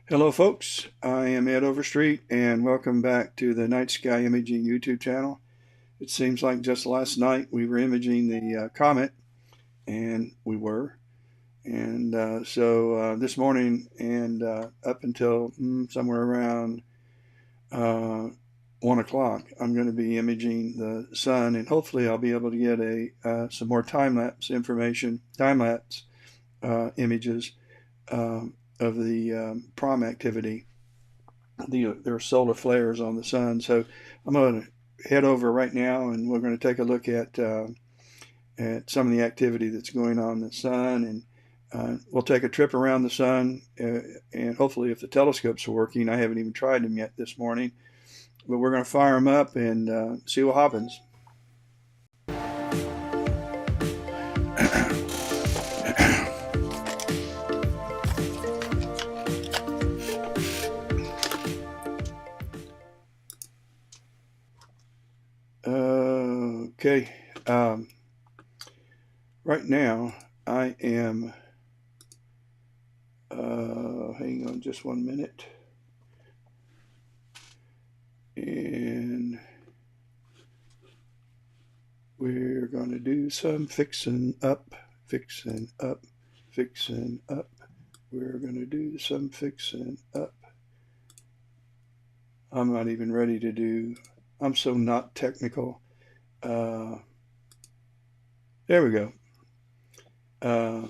Hello folks, I am Ed Overstreet and welcome back to the Night Sky Imaging YouTube channel. It seems like just last night we were imaging the comet, and we were. And this morning and up until somewhere around uh, 1 o'clock, I'm going to be imaging the sun, and hopefully I'll be able to get some more time-lapse information, time-lapse images of the prom activity. There are solar flares on the sun. So I'm going to head over right now, and we're going to take a look at some of the activity that's going on in the sun, and we'll take a trip around the sun, and hopefully, if the telescopes are working, I haven't even tried them yet this morning, but we're going to fire them up and see what happens. Okay. Right now, I am. Hang on just 1 minute. And we're going to do some fixing up, fixing up, fixing up. We're going to do some fixing up. I'm not even ready to do, I'm so not technical. There we go. How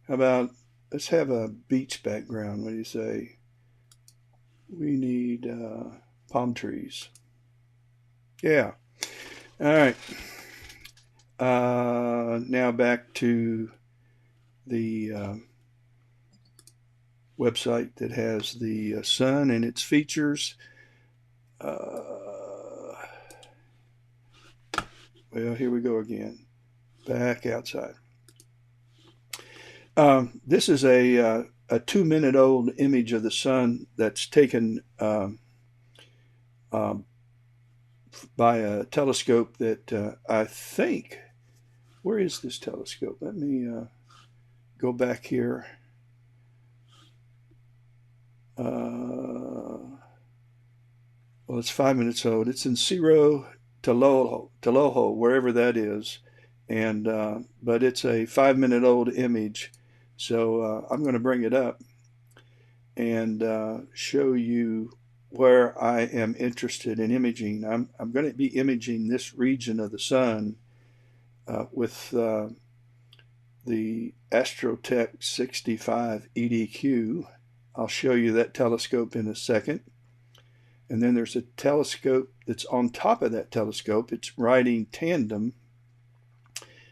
about, let's have a beach background. What do you say? We need palm trees. Yeah. All right. Now back to the website that has the sun and its features. Well, here we go again. Back outside. This is a 2 minute old image of the sun that's taken by a telescope that I think. Where is this telescope? Let me go back here. Well, it's 5 minutes old. It's in Cerro Tolojo, wherever that is, and but it's a 5 minute old image. So I'm going to bring it up and show you where I am interested in imaging. I'm going to be imaging this region of the sun with the Astrotech 65 EDQ. I'll show you that telescope in a second. And then there's a telescope that's on top of that telescope. It's riding tandem.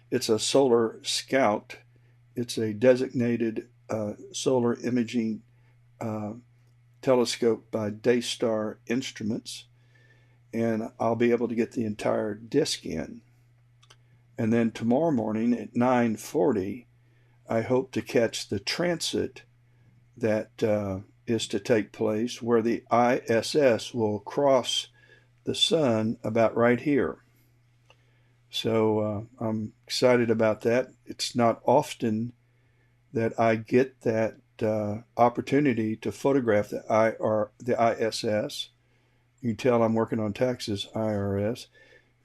It's a Solar Scout. It's a designated solar imaging telescope by Daystar Instruments. And I'll be able to get the entire disk in. And then tomorrow morning at 9:40, I hope to catch the transit that is to take place where the ISS will cross the sun about right here. So I'm excited about that. It's not often that I get that opportunity to photograph the ISS. You can tell I'm working on taxes, IRS.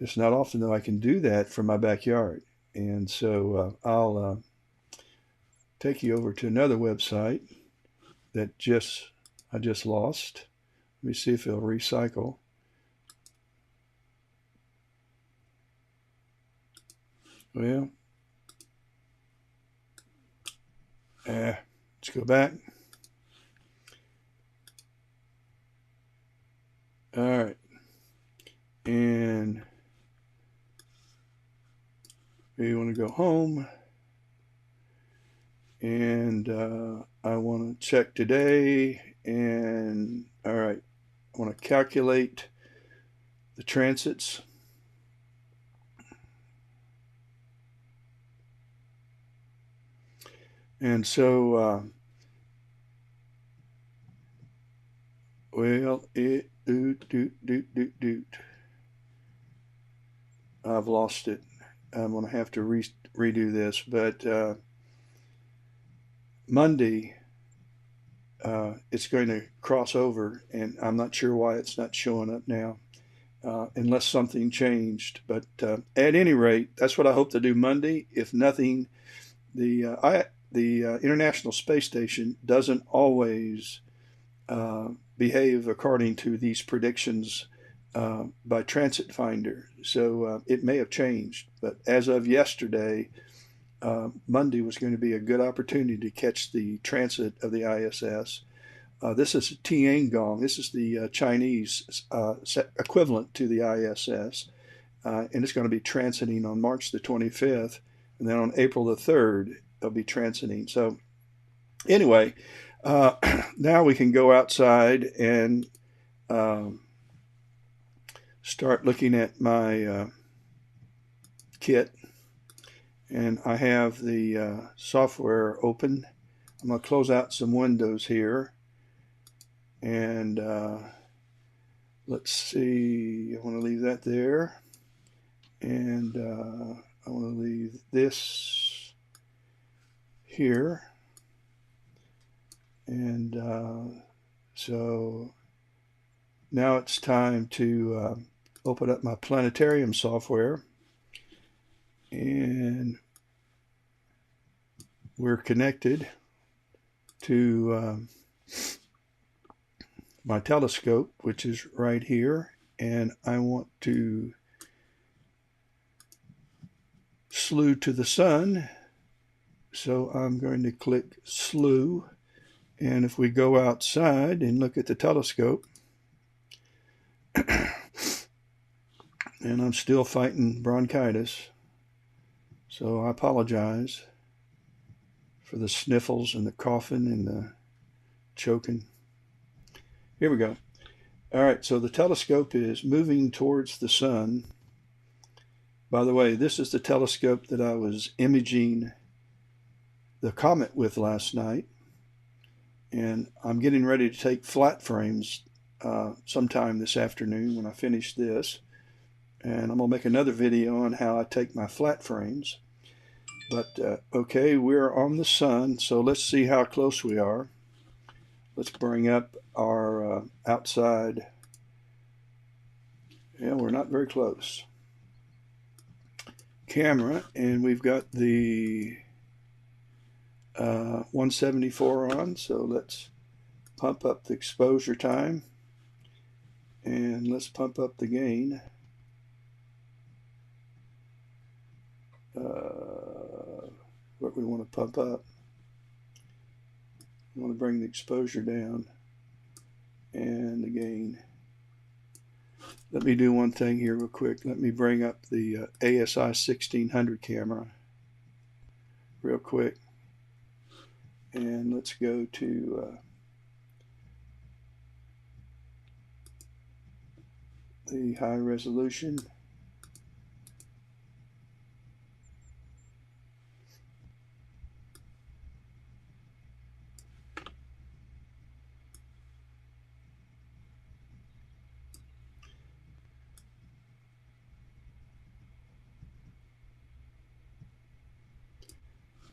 It's not often that I can do that from my backyard. And so I'll take you over to another website that I just lost. Let me see if it'll recycle. Well, let's go back. All right. And we want to go home. And I want to check today. And all right, I want to calculate the transits. And so, well, I've lost it. I'm going to have to redo this. But Monday, it's going to cross over, and I'm not sure why it's not showing up now, unless something changed. But at any rate, that's what I hope to do Monday. If nothing, the International Space Station doesn't always uh, behave according to these predictions by Transit Finder. So it may have changed, but as of yesterday, Monday was going to be a good opportunity to catch the transit of the ISS. This is Tiangong. This is the Chinese equivalent to the ISS, and it's going to be transiting on March the 25th, and then on April the 3rd, it'll be transiting. So anyway, uh, now we can go outside and um, start looking at my kit. And I have the software open. I'm going to close out some windows here. And let's see, I want to leave that there. And I want to leave this here. And so now it's time to open up my planetarium software. And we're connected to my telescope, which is right here. And I want to slew to the sun. So I'm going to click slew. And if we go outside and look at the telescope, and I'm still fighting bronchitis, so I apologize for the sniffles and the coughing and the choking. Here we go. All right, so the telescope is moving towards the sun. By the way, this is the telescope that I was imaging the comet with last night. And I'm getting ready to take flat frames sometime this afternoon when I finish this. And I'm going to make another video on how I take my flat frames. But okay, we're on the sun, so let's see how close we are. Let's bring up our outside. Yeah, we're not very close. Camera, and we've got the 174 on, so let's pump up the exposure time, and let's pump up the gain. What we want to pump up. We want to bring the exposure down and the gain. Let me do one thing here real quick. Let me bring up the ASI 1600 camera real quick. And let's go to the high resolution.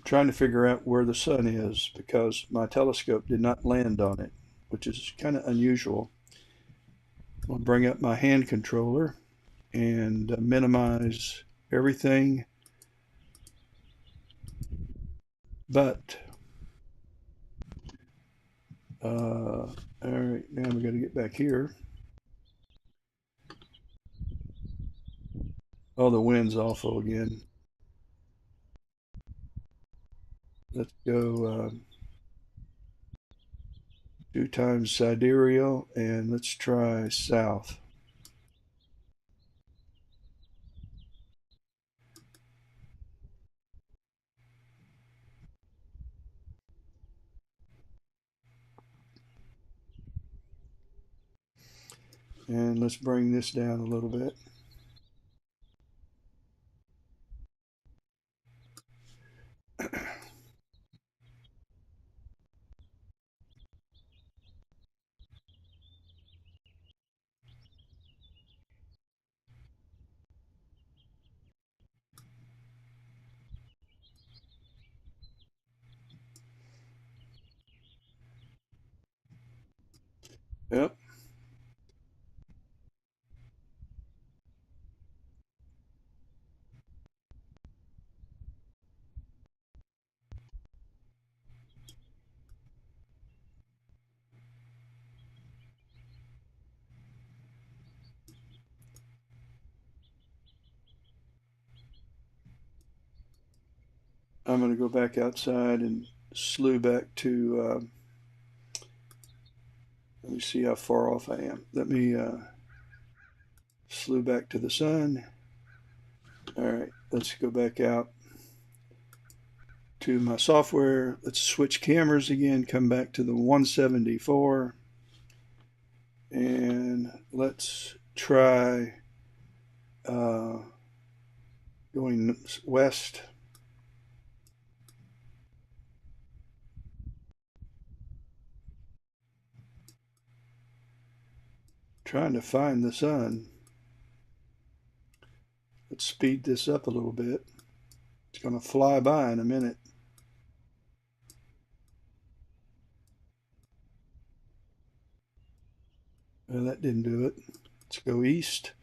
Trying to figure out where the sun is because my telescope did not land on it, which is kind of unusual. I'll bring up my hand controller and minimize everything but all right, now we got to get back here. Oh, the wind's awful again. Let's go 2 times sidereal, and let's try south. And let's bring this down a little bit. Yep. I'm going to go back outside and slew back to, let me see how far off I am. Let me slew back to the sun. All right, let's go back out to my software. Let's switch cameras again, come back to the 174, and let's try uh, going west. Trying to find the sun. Let's speed this up a little bit. It's going to fly by in a minute. Well, that didn't do it. Let's go east.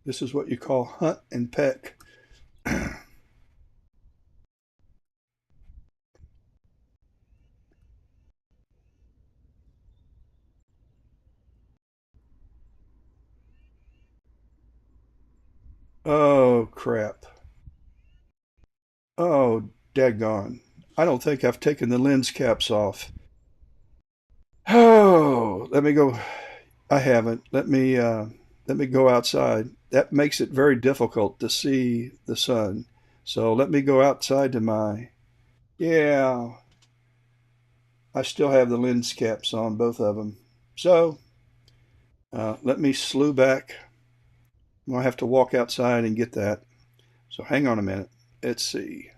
This is what you call hunt and peck. Oh, crap. Oh, daggone. I don't think I've taken the lens caps off. Oh, let me go. I haven't. Let me go outside. That makes it very difficult to see the sun. So let me go outside to my. Yeah, I still have the lens caps on both of them. So let me slew back. I'm gonna have to walk outside and get that. So hang on a minute. Let's see.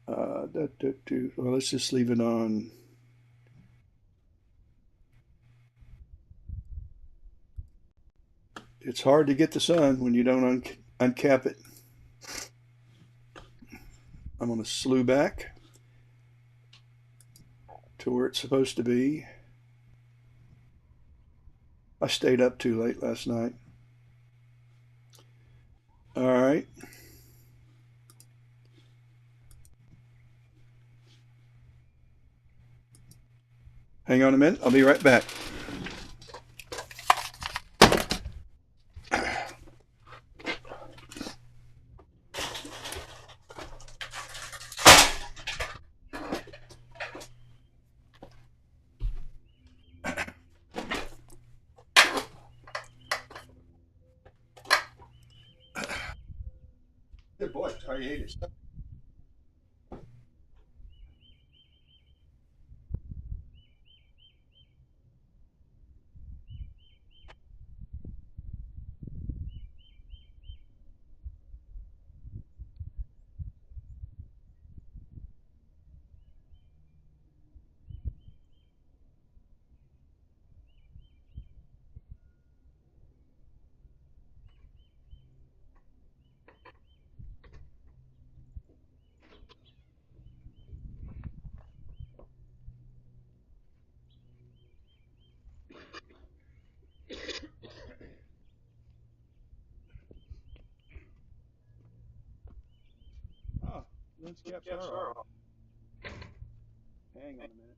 Well, let's just leave it on. It's hard to get the sun when you don't uncap it. I'm going to slew back to where it's supposed to be. I stayed up too late last night. All right. Hang on a minute. I'll be right back. Good boy. How you ate it. Oh, lens caps are off. Hang on a minute.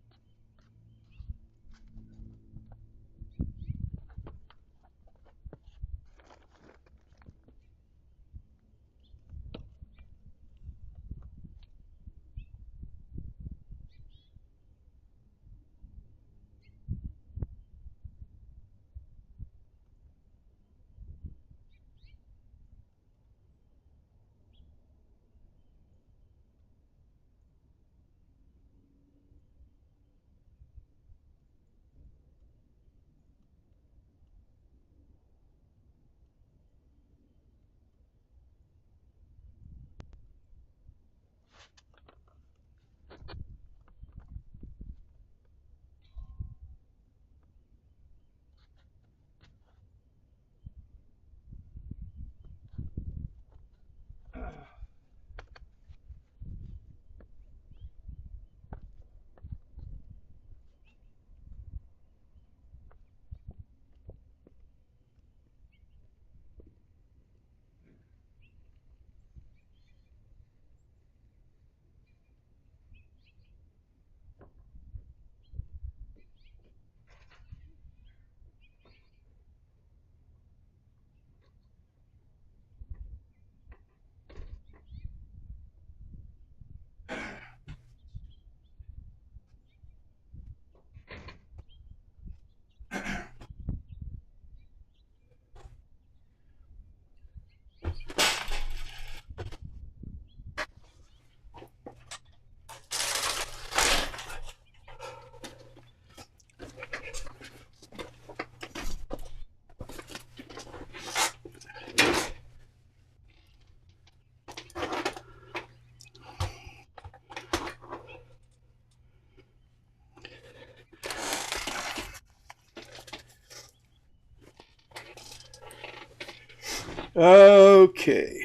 Okay.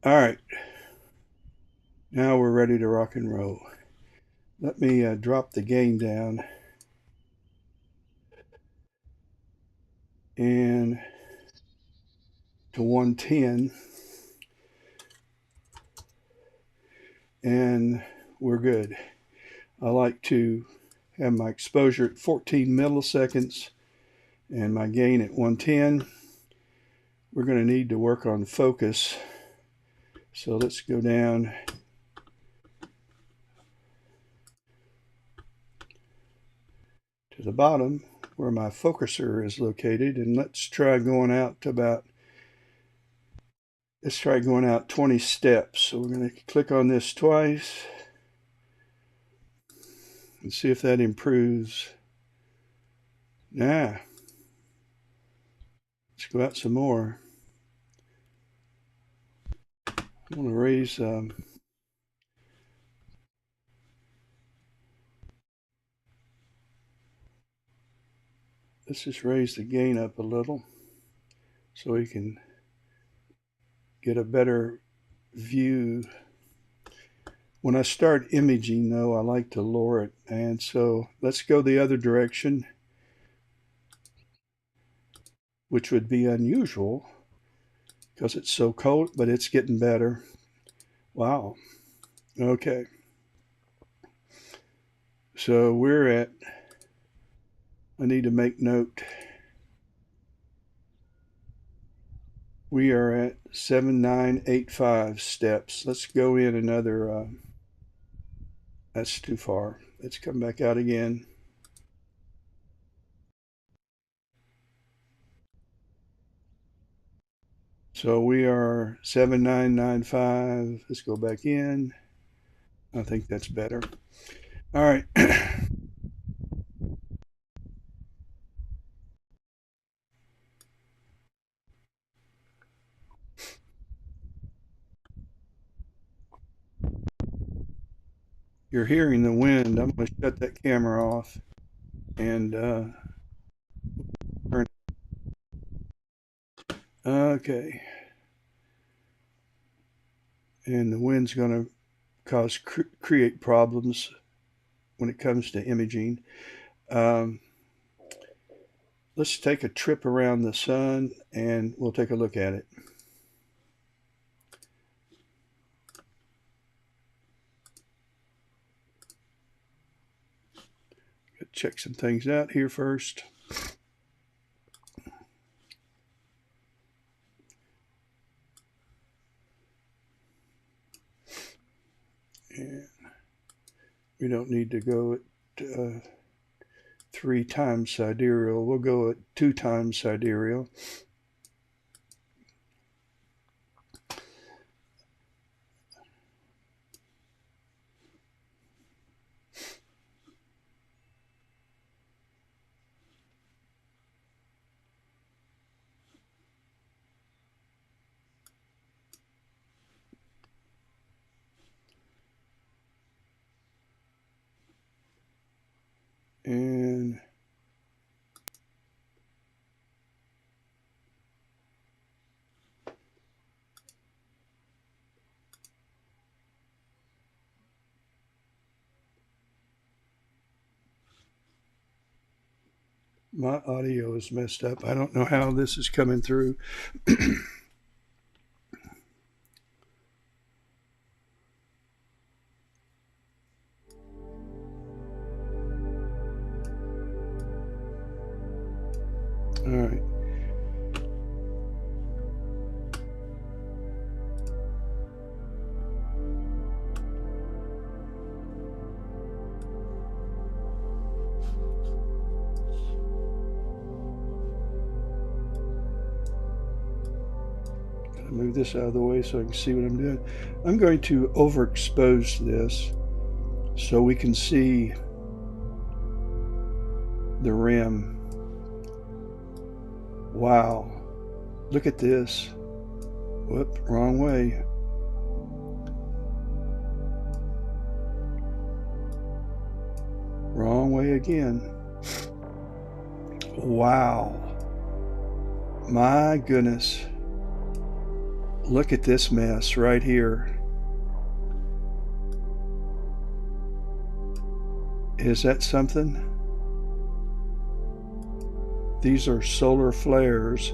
All right. Now we're ready to rock and roll. Let me drop the gain down and to 110, and we're good. I like to have my exposure at 14 milliseconds and my gain at 110. We're going to need to work on focus. So let's go down to the bottom where my focuser is located, and let's try going out 20 steps. So we're going to click on this twice and see if that improves. Let's go out some more. I want to raise let's just raise the gain up a little so we can get a better view. When I start imaging, though, I like to lower it, and so let's go the other direction, which would be unusual because it's so cold, but it's getting better. Wow. Okay. So I need to make note, we are at 7985 steps. Let's go in another, that's too far. Let's come back out again. So we are 7995. Let's go back in. I think that's better. All right. You're hearing the wind. I'm going to shut that camera off and turn. Okay. And the wind's going to create problems when it comes to imaging. Um, let's take a trip around the sun and we'll take a look at it. Check some things out here first. And we don't need to go at 3 times sidereal. We'll go at 2 times sidereal. And my audio is messed up. I don't know how this is coming through. All right. Move this out of the way so I can see what I'm doing. I'm going to overexpose this so we can see the rim. Wow. Look at this. Whoop, wrong way. Wrong way again. Wow. My goodness. Look at this mess right here. Is that something? These are solar flares.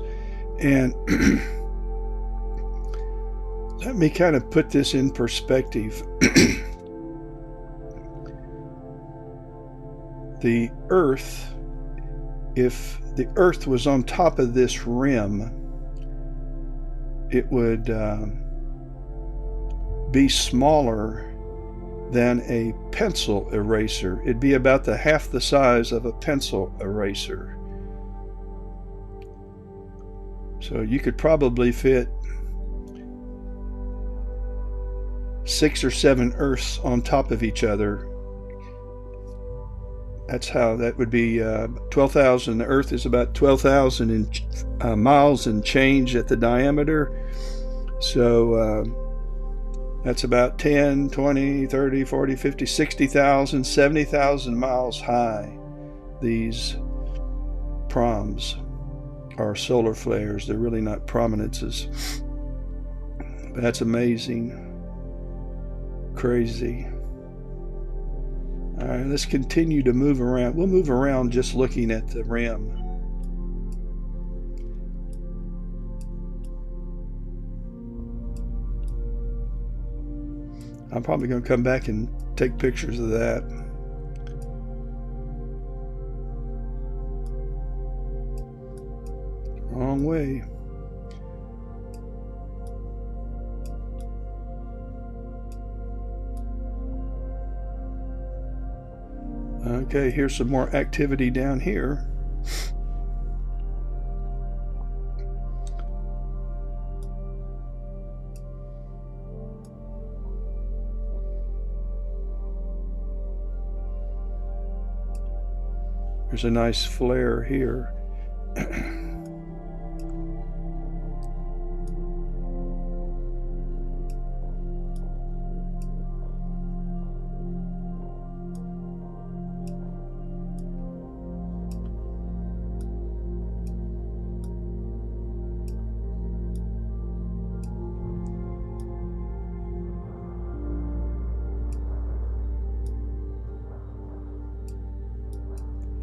And let me kind of put this in perspective. The Earth, if the Earth was on top of this rim, it would be smaller than a pencil eraser. It'd be about half the size of a pencil eraser. So you could probably fit 6 or 7 Earths on top of each other. That's how that would be 12,000. The Earth is about 12,000 miles and change at the diameter. So that's about 10, 20, 30, 40, 50, 60,000, 70,000 miles high. These proms are solar flares. They're really not prominences. But that's amazing. Crazy. All right, let's continue to move around. We'll move around just looking at the rim. I'm probably going to come back and take pictures of that. Wrong way. Okay, here's some more activity down here. There's a nice flare here.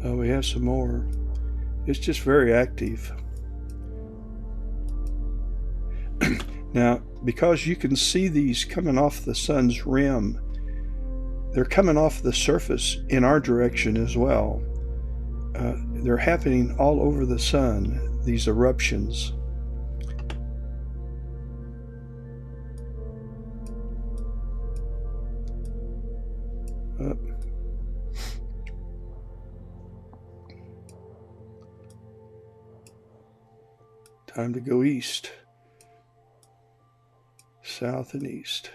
Oh, we have some more. It's just very active. Now, because you can see these coming off the sun's rim, they're coming off the surface in our direction as well. They're happening all over the sun, these eruptions. Up. Time to go east, south and east.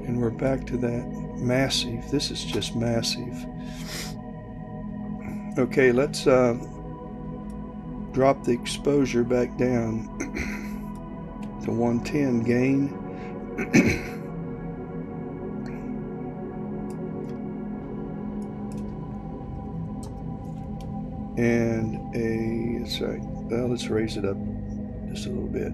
And we're back to that massive. This is just massive. Okay, let's drop the exposure back down to 110 gain. And let's raise it up just a little bit.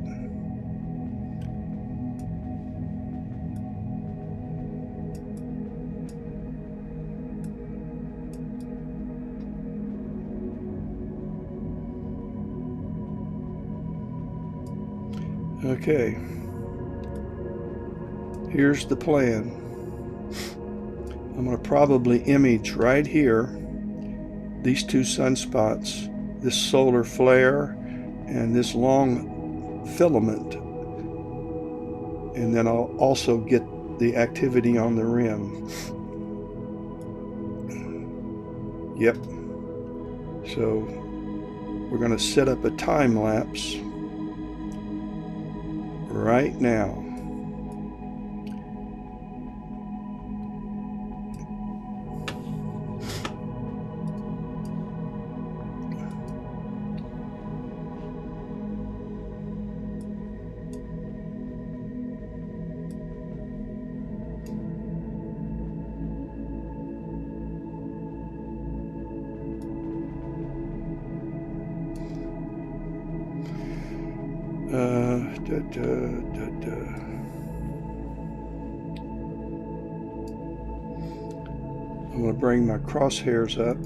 Okay, here's the plan. I'm going to probably image right here these two sunspots, this solar flare and this long filament, and then I'll also get the activity on the rim. Yep. So we're going to set up a time lapse right now. I'm going to bring my crosshairs up.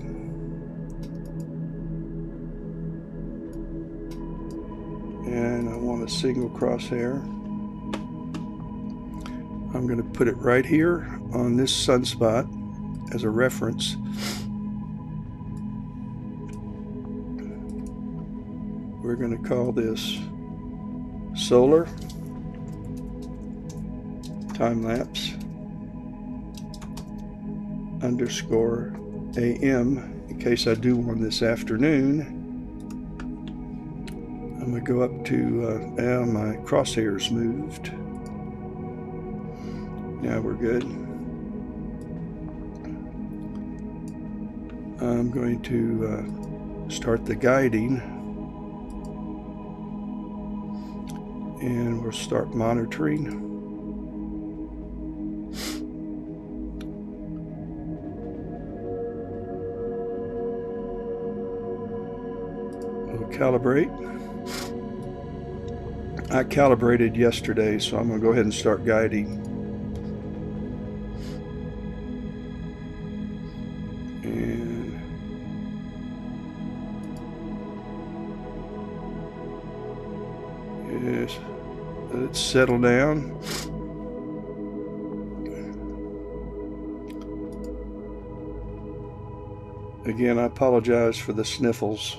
And I want a single crosshair. I'm going to put it right here on this sunspot as a reference. We're going to call this solar time lapse underscore AM in case I do one this afternoon. I'm going to go up to my crosshairs moved. Now we're good. I'm going to start the guiding, and we'll start monitoring. We'll calibrate. I calibrated yesterday, so I'm going to go ahead and start guiding. And yes, let it settle down. Again, I apologize for the sniffles.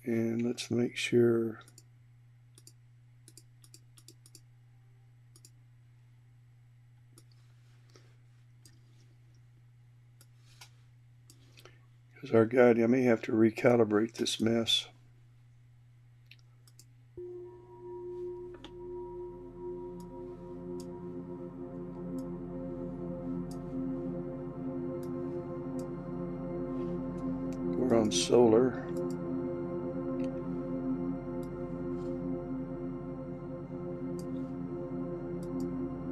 And let's make sure because our guide, I may have to recalibrate this mess. We're on solar.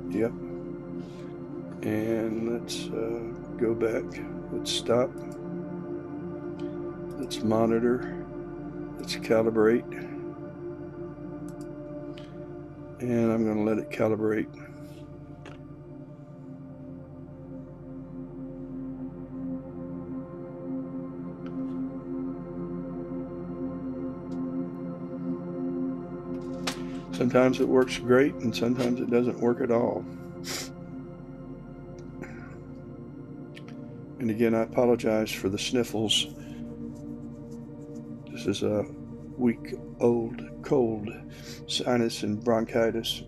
Yep. And let's go back. Let's stop. Let's monitor. Let's calibrate. And I'm going to let it calibrate. Sometimes it works great, and sometimes it doesn't work at all. And again, I apologize for the sniffles. This is a week-old cold, sinus and bronchitis.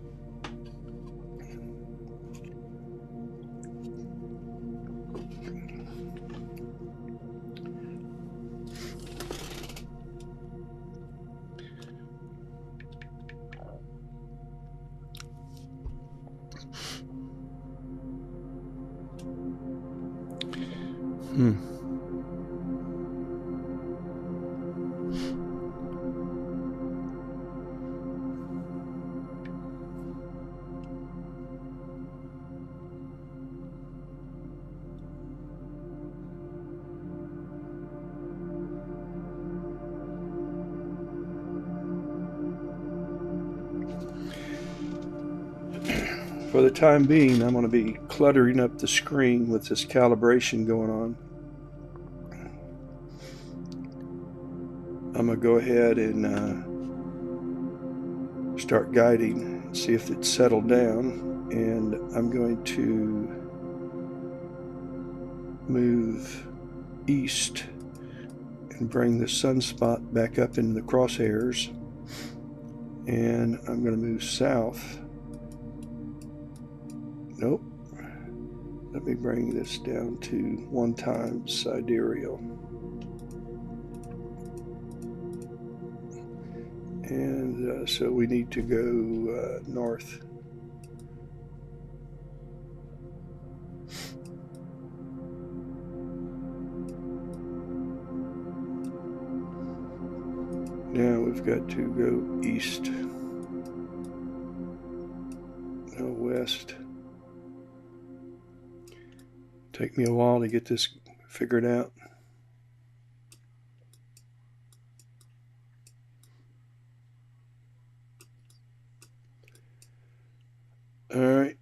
For the time being, I'm going to be cluttering up the screen with this calibration going on. I'm going to go ahead and start guiding, see if it's settled down, and I'm going to move east and bring the sunspot back up into the crosshairs, and I'm going to move south. Nope. Let me bring this down to 1 times sidereal. And so we need to go north. Now we've got to go east. No, west. Take me a while to get this figured out. All right.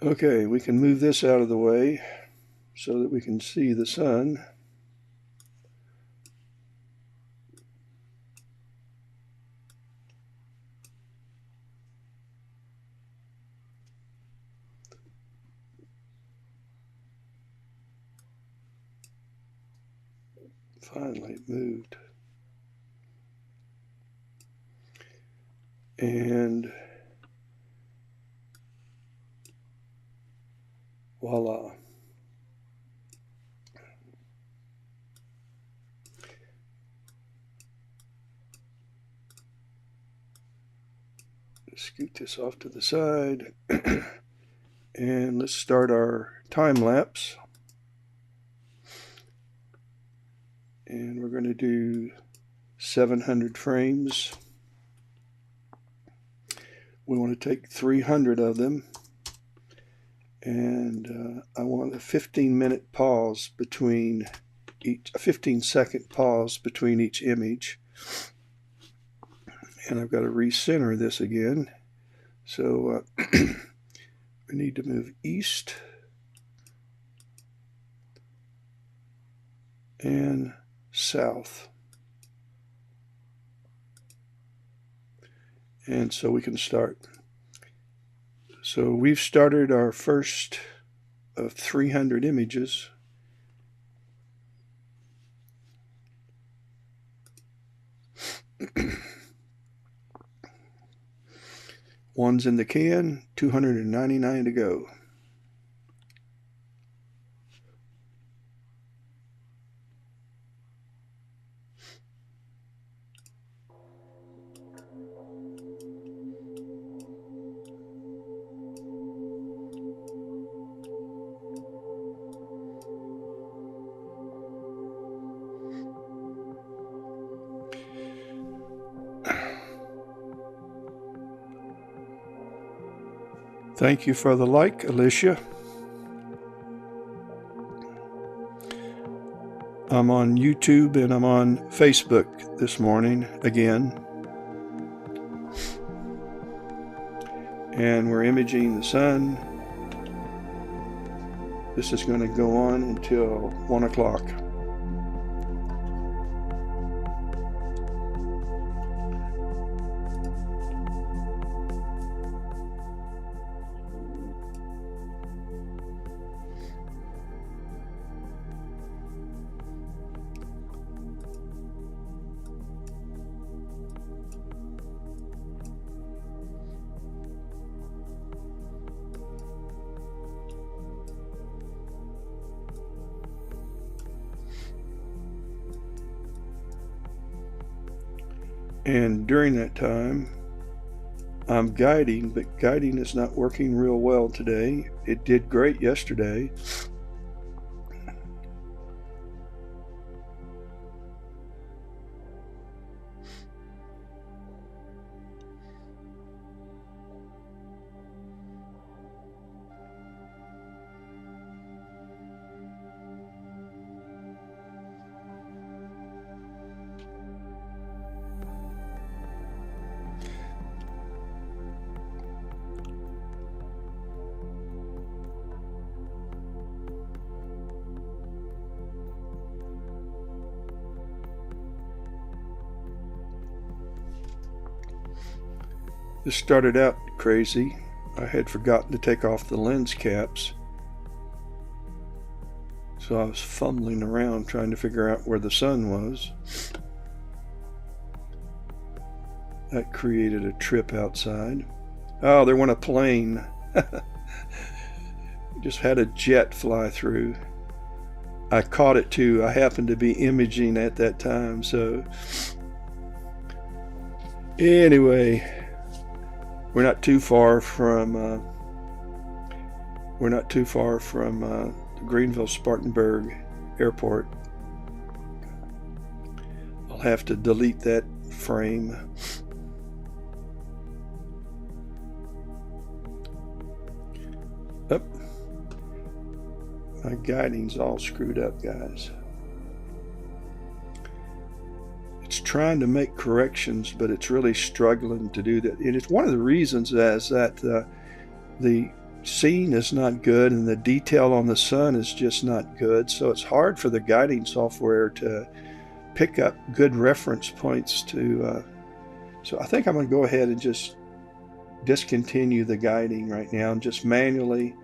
Okay, we can move this out of the way so that we can see the sun. Finally it moved. And voila. Scoot this off to the side. And let's start our time lapse. And we're going to do 700 frames. We want to take 300 of them. And I want a 15-minute pause between each, a 15-second pause between each image. And I've got to recenter this again. So we need to move east and south. And so we can start. So we've started our first of 300 images. One's in the can, 299 to go. Thank you for the like, Alicia. I'm on YouTube and I'm on Facebook this morning again. And we're imaging the sun. This is going to go on until 1 o'clock. And during that time, I'm guiding, but guiding is not working real well today. It did great yesterday. This started out crazy. I had forgotten to take off the lens caps, so I was fumbling around trying to figure out where the sun was. That created a trip outside. Oh, there went a plane. Just had a jet fly through. I caught it too. I happened to be imaging at that time, so anyway, we're not too far from the Greenville Spartanburg Airport. I'll have to delete that frame. Up. My guiding's all screwed up, guys. It's trying to make corrections, but it's really struggling to do that. And it's one of the reasons is that the scene is not good and the detail on the sun is just not good. So it's hard for the guiding software to pick up good reference points to. So I think I'm going to go ahead and just discontinue the guiding right now and just manually,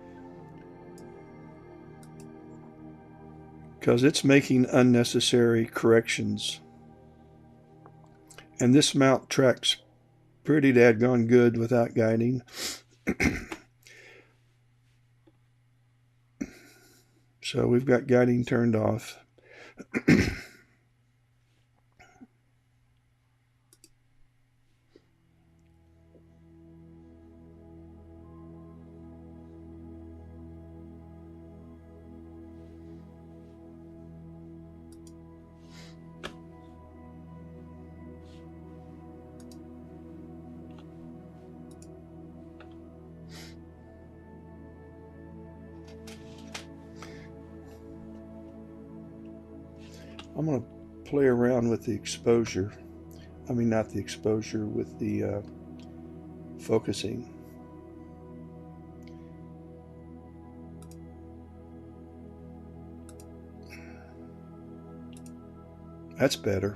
because it's making unnecessary corrections. And this mount tracks pretty dadgone good without guiding. So we've got guiding turned off. I'm going to play around with the exposure. I mean, not the exposure, with the focusing. That's better.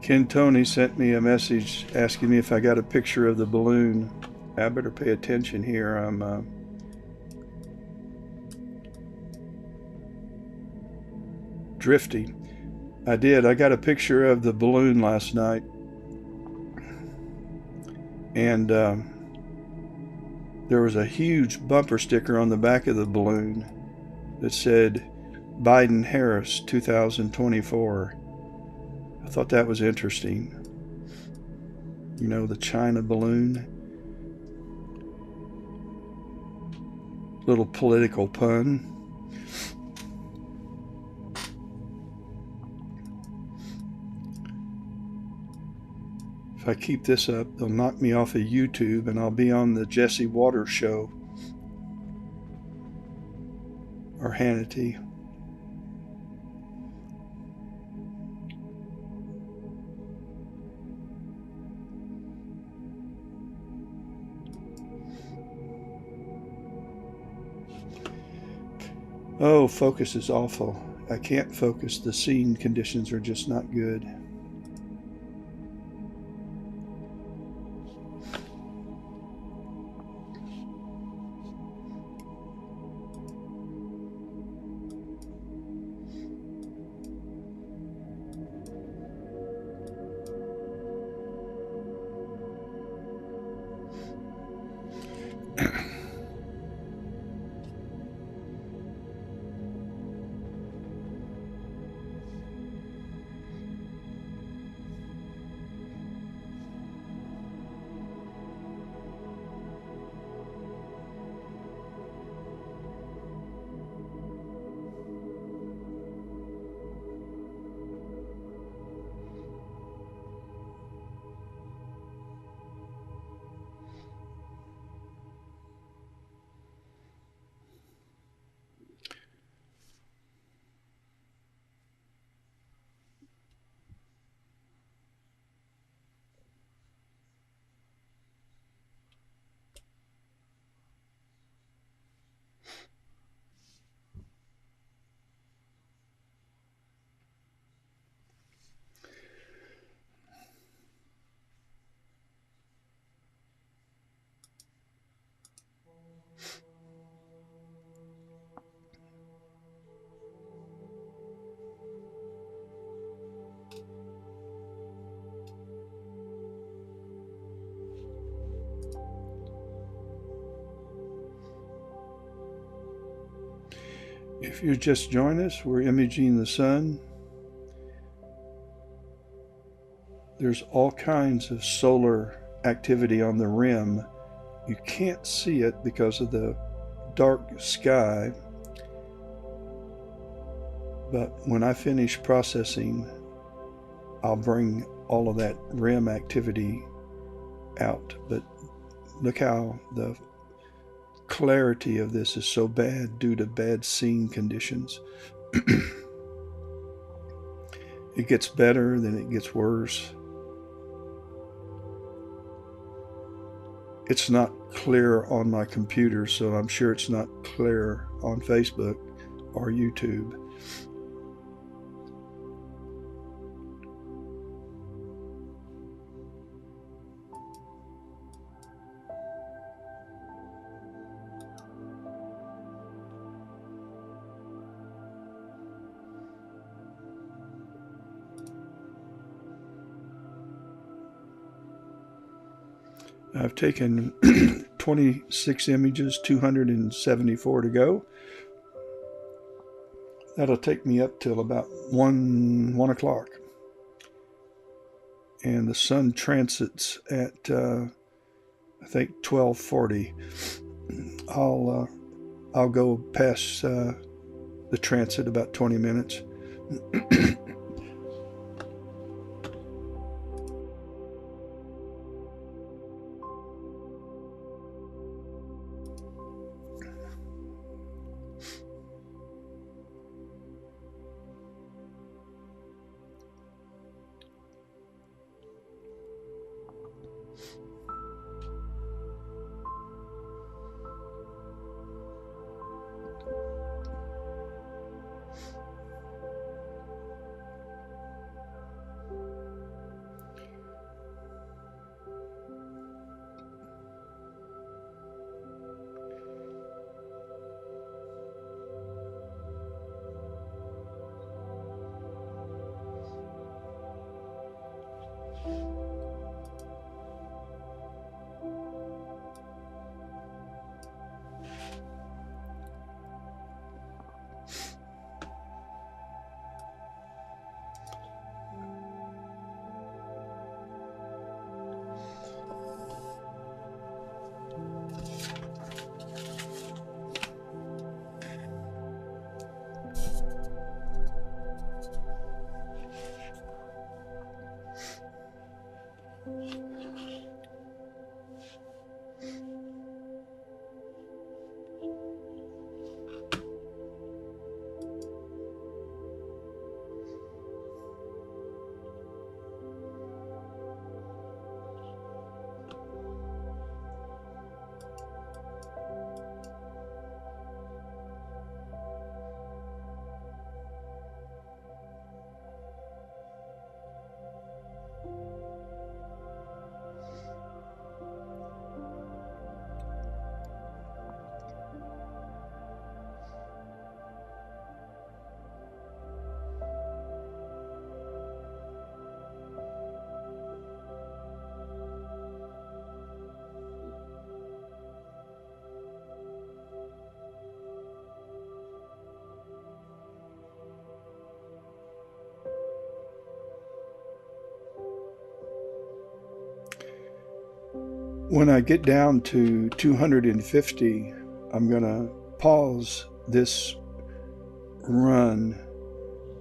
Ken Tony sent me a message asking me if I got a picture of the balloon. I better pay attention here. I'm drifting. I did. I got a picture of the balloon last night. And there was a huge bumper sticker on the back of the balloon that said Biden Harris 2024. I thought that was interesting. You know, the China balloon. Little political pun. If I keep this up, they'll knock me off of YouTube and I'll be on the Jesse Waters show or Hannity. Oh, focus is awful. I can't focus. The scene conditions are just not good. If you just joined us, we're imaging the sun. There's all kinds of solar activity on the rim. You can't see it because of the dark sky, but when I finish processing, I'll bring all of that rim activity out. But look how the clarity of this is so bad due to bad scene conditions. It gets better, then it gets worse. It's not clear on my computer, so I'm sure it's not clear on Facebook or YouTube. I've taken 26 images, 274 to go. That'll take me up till about 1 o'clock. And the sun transits at, I think, 12:40. I'll go past the transit about 20 minutes. When I get down to 250, I'm going to pause this run,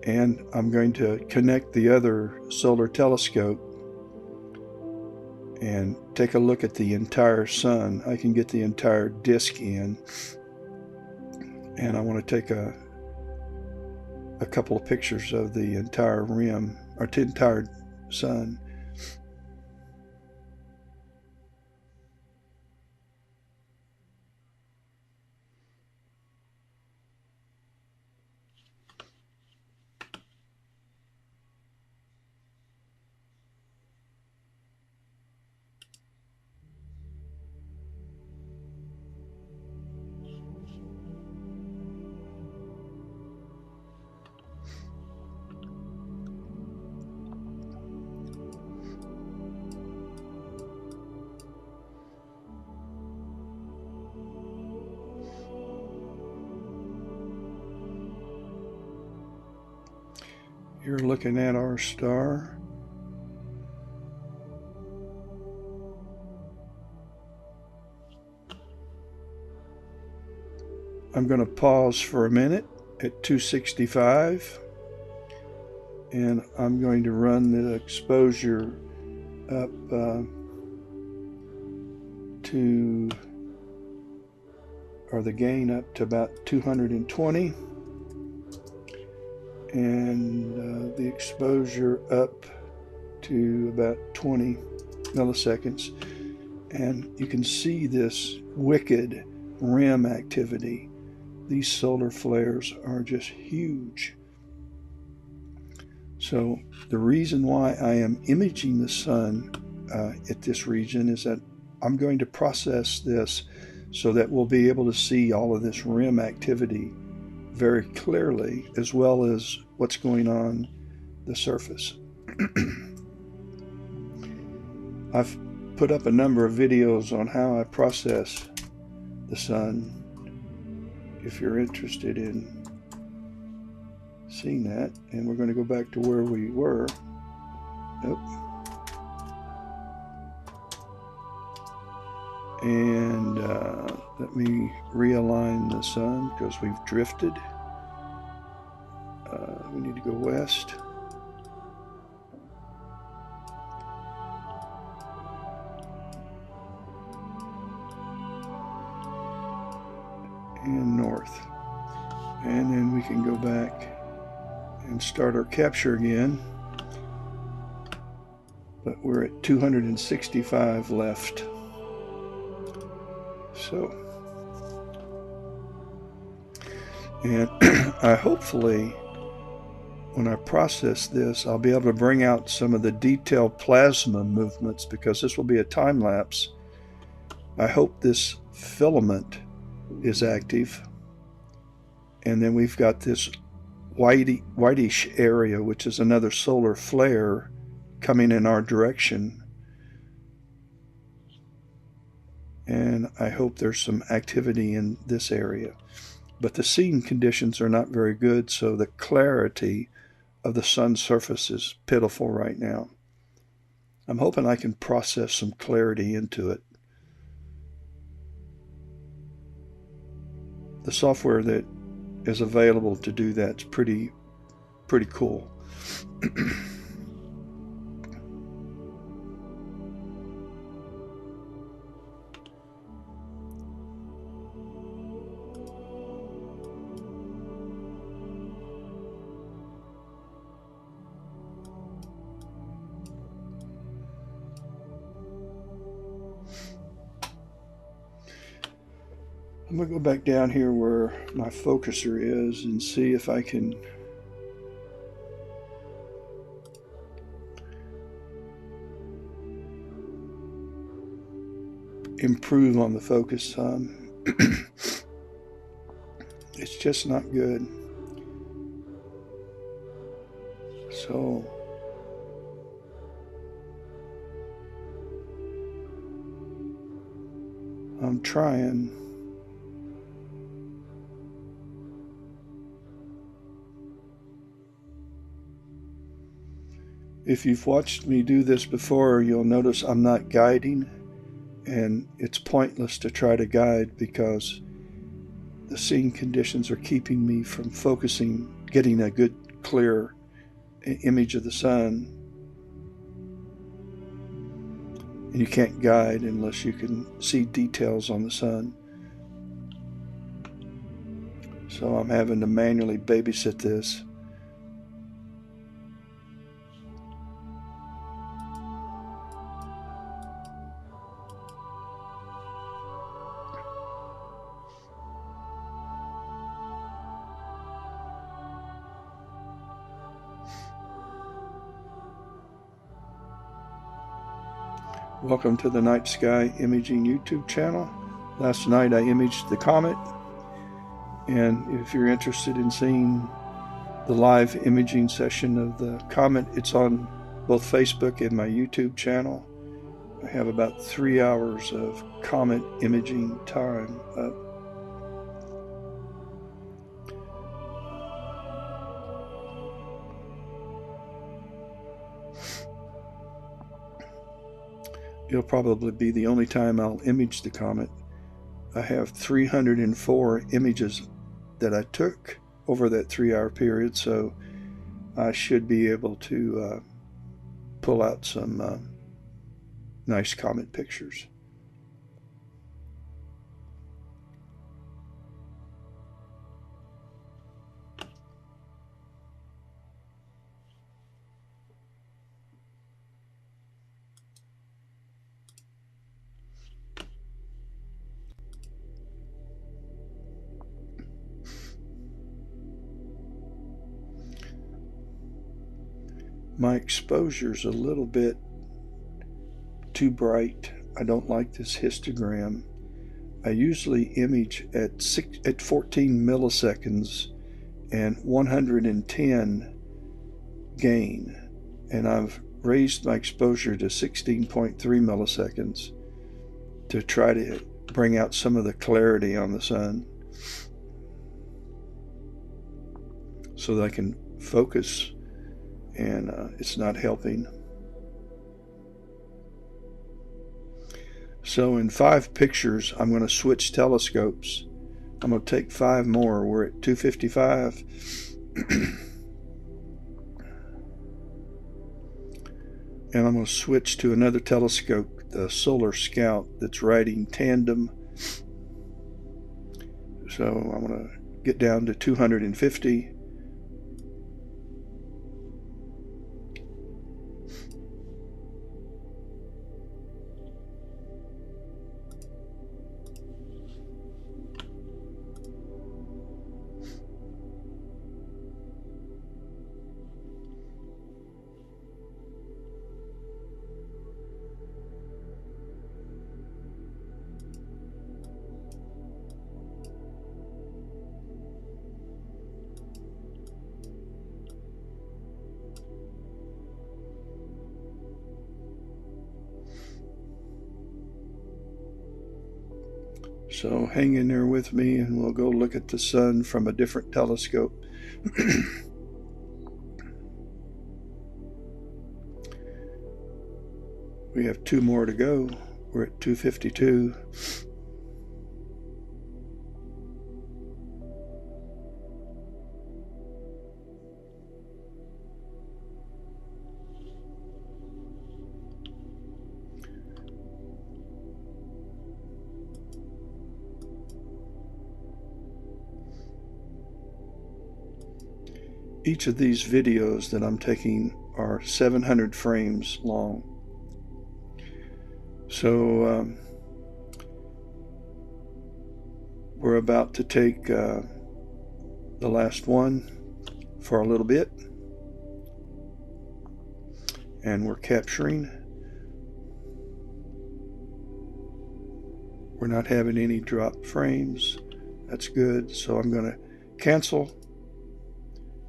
and I'm going to connect the other solar telescope and take a look at the entire sun. I can get the entire disk in, and I want to take a couple of pictures of the entire rim, or the entire sun. You're looking at our star. I'm going to pause for a minute at 265, and I'm going to run the exposure up the gain up to about 220, and the exposure up to about 20 milliseconds. And you can see this wicked rim activity. These solar flares are just huge. So the reason why I am imaging the sun at this region is that I'm going to process this so that we'll be able to see all of this rim activity very clearly, as well as what's going on the surface. I've put up a number of videos on how I process the sun, if you're interested in seeing that. And we're going to go back to where we were. Nope. And let me realign the sun because we've drifted. We need to go west. And north. And then we can go back and start our capture again. But we're at 265 left. So, and I hopefully, when I process this, I'll be able to bring out some of the detailed plasma movements, because this will be a time lapse. I hope this filament is active, and then we've got this whitish area, which is another solar flare coming in our direction, and I hope there's some activity in this area. But the seeing conditions are not very good, so the clarity of the sun's surface is pitiful right now. I'm hoping I can process some clarity into it. The software that is available to do that's pretty cool. I'm going to go back down here where my focuser is and see if I can improve on the focus some. It's just not good. So I'm trying. If you've watched me do this before, you'll notice I'm not guiding, and it's pointless to try to guide because the scene conditions are keeping me from focusing, getting a good clear image of the sun. And you can't guide unless you can see details on the sun. So I'm having to manually babysit this. Welcome to the Night Sky Imaging YouTube channel. Last night I imaged the comet, and if you're interested in seeing the live imaging session of the comet, it's on both Facebook and my YouTube channel. I have about 3 hours of comet imaging time up. It'll probably be the only time I'll image the comet. I have 304 images that I took over that 3-hour period, so I should be able to pull out some nice comet pictures. My exposure's a little bit too bright. I don't like this histogram. I usually image at 14 milliseconds and 110 gain, and I've raised my exposure to 16.3 milliseconds to try to bring out some of the clarity on the sun so that I can focus, and it's not helping. So in 5 pictures, I'm going to switch telescopes. I'm going to take 5 more. We're at 255. And I'm going to switch to another telescope, the Solar Scout, that's riding tandem. So I'm going to get down to 250. So hang in there with me and we'll go look at the sun from a different telescope. We have 2 more to go. We're at 252. Each of these videos that I'm taking are 700 frames long. So we're about to take the last one for a little bit, and we're capturing. We're not having any drop frames. That's good. So I'm going to cancel,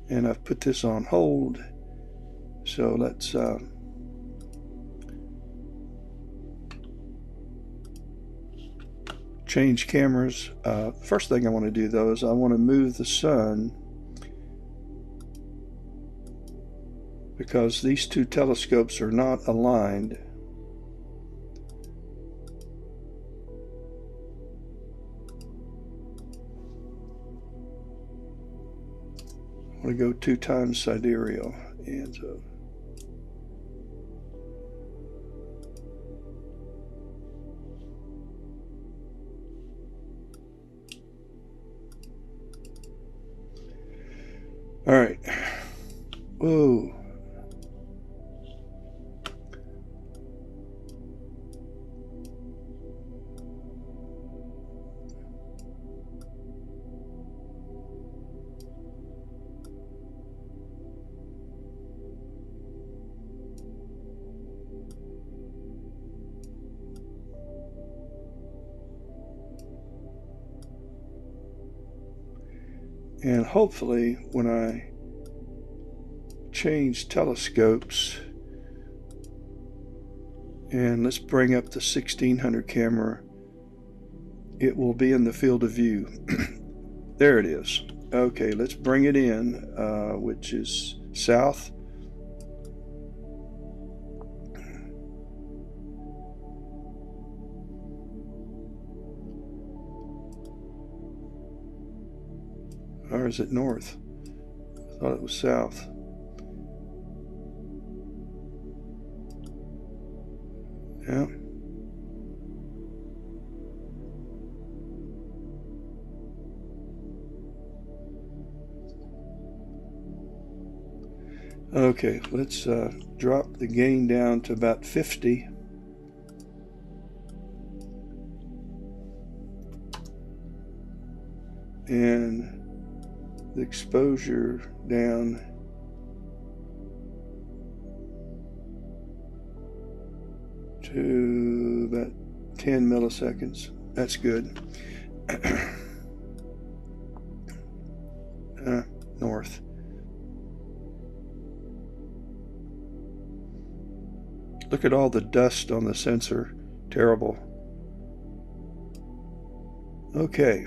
and I've put this on hold. So let's change cameras. First thing I want to do though is I want to move the sun, because these 2 telescopes are not aligned. to go 2 times sidereal, and so all right. Whoa. And hopefully when I change telescopes, and let's bring up the 1600 camera, it will be in the field of view. There it is. Okay, let's bring it in, which is south. Or is it north? I thought it was south. Yeah. Okay, let's drop the gain down to about 50. And the exposure down to about 10 milliseconds. That's good. North. Look at all the dust on the sensor. Terrible. Okay.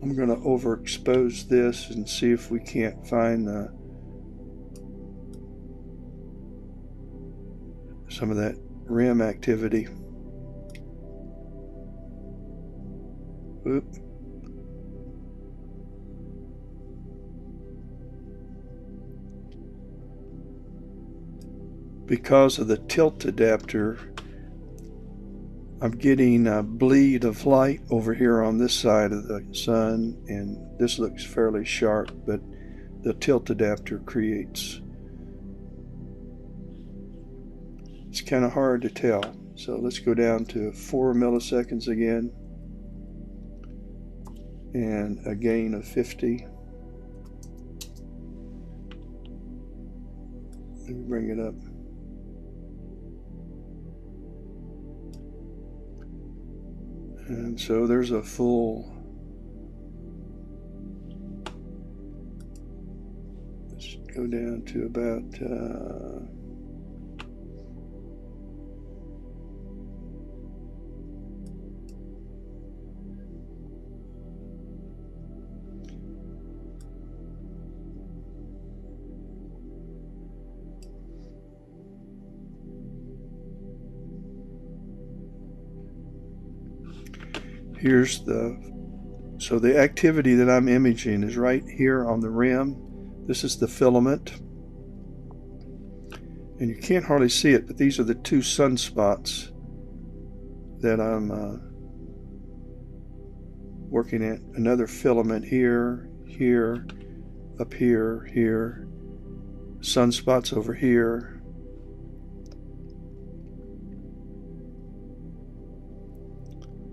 I'm going to overexpose this and see if we can't find some of that rim activity. Oop. Because of the tilt adapter, I'm getting a bleed of light over here on this side of the sun, and this looks fairly sharp, but the tilt adapter creates, it's kind of hard to tell. So let's go down to 4 milliseconds again, and a gain of 50. Let me bring it up. And so there's a full, let's go down to about here's so the activity that I'm imaging is right here on the rim. This is the filament, and you can't hardly see it, but these are the 2 sunspots that I'm working at. Another filament here, here, up here, here, sunspots over here.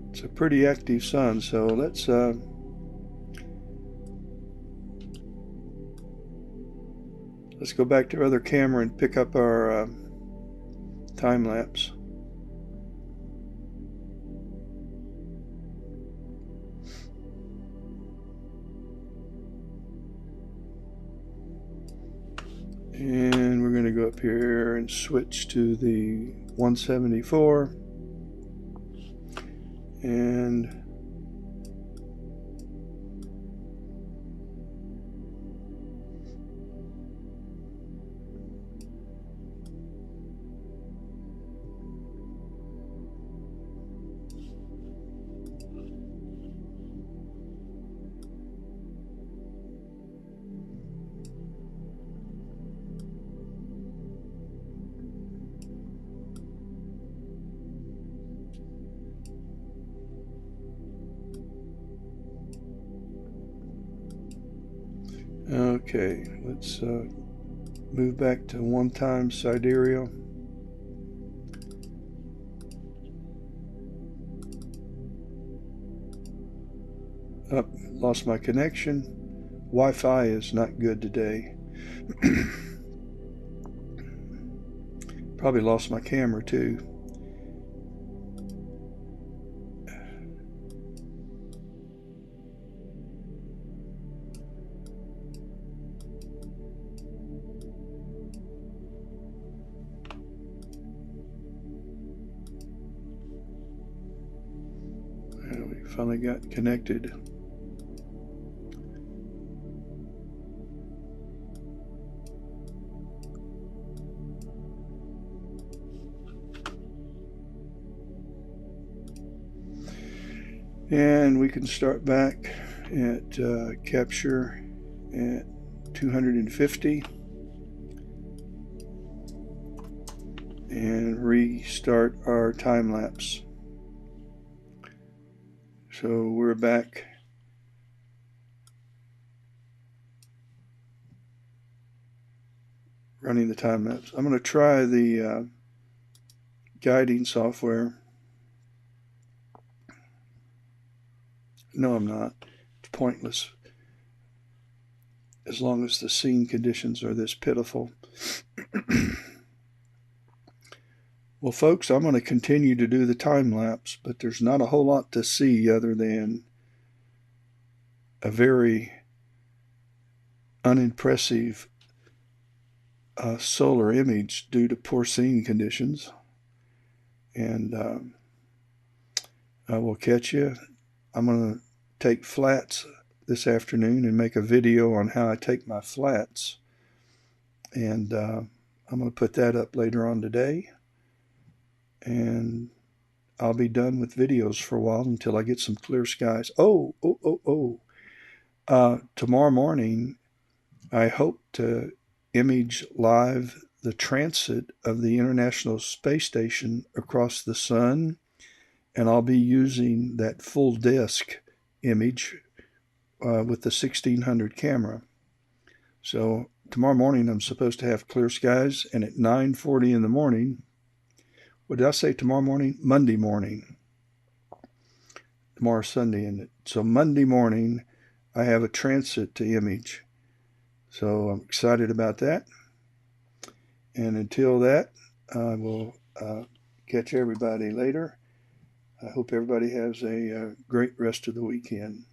It's a pretty active sun, so let's go back to our other camera and pick up our time lapse. And we're going to go up here and switch to the 174. And Okay, let's move back to one-time sidereal. Up, lost my connection. Wi-Fi is not good today. Probably lost my camera too. We finally got connected. And we can start back at capture at 250 and restart our time lapse. So we're back. Running the time lapse. I'm going to try the guiding software. No, I'm not. It's pointless. As long as the scene conditions are this pitiful. Well, folks, I'm going to continue to do the time lapse, but there's not a whole lot to see other than a very unimpressive solar image due to poor scene conditions. And I will catch you. I'm going to take flats this afternoon and make a video on how I take my flats. And I'm going to put that up later on today. And I'll be done with videos for a while until I get some clear skies. Tomorrow morning, I hope to image live the transit of the International Space Station across the sun, and I'll be using that full disk image with the 1600 camera. So tomorrow morning I'm supposed to have clear skies, and at 9:40 in the morning, what did I say tomorrow morning? Monday morning. Tomorrow's Sunday, isn't it? So Monday morning I have a transit to image. So I'm excited about that. And until that, I will catch everybody later. I hope everybody has a great rest of the weekend.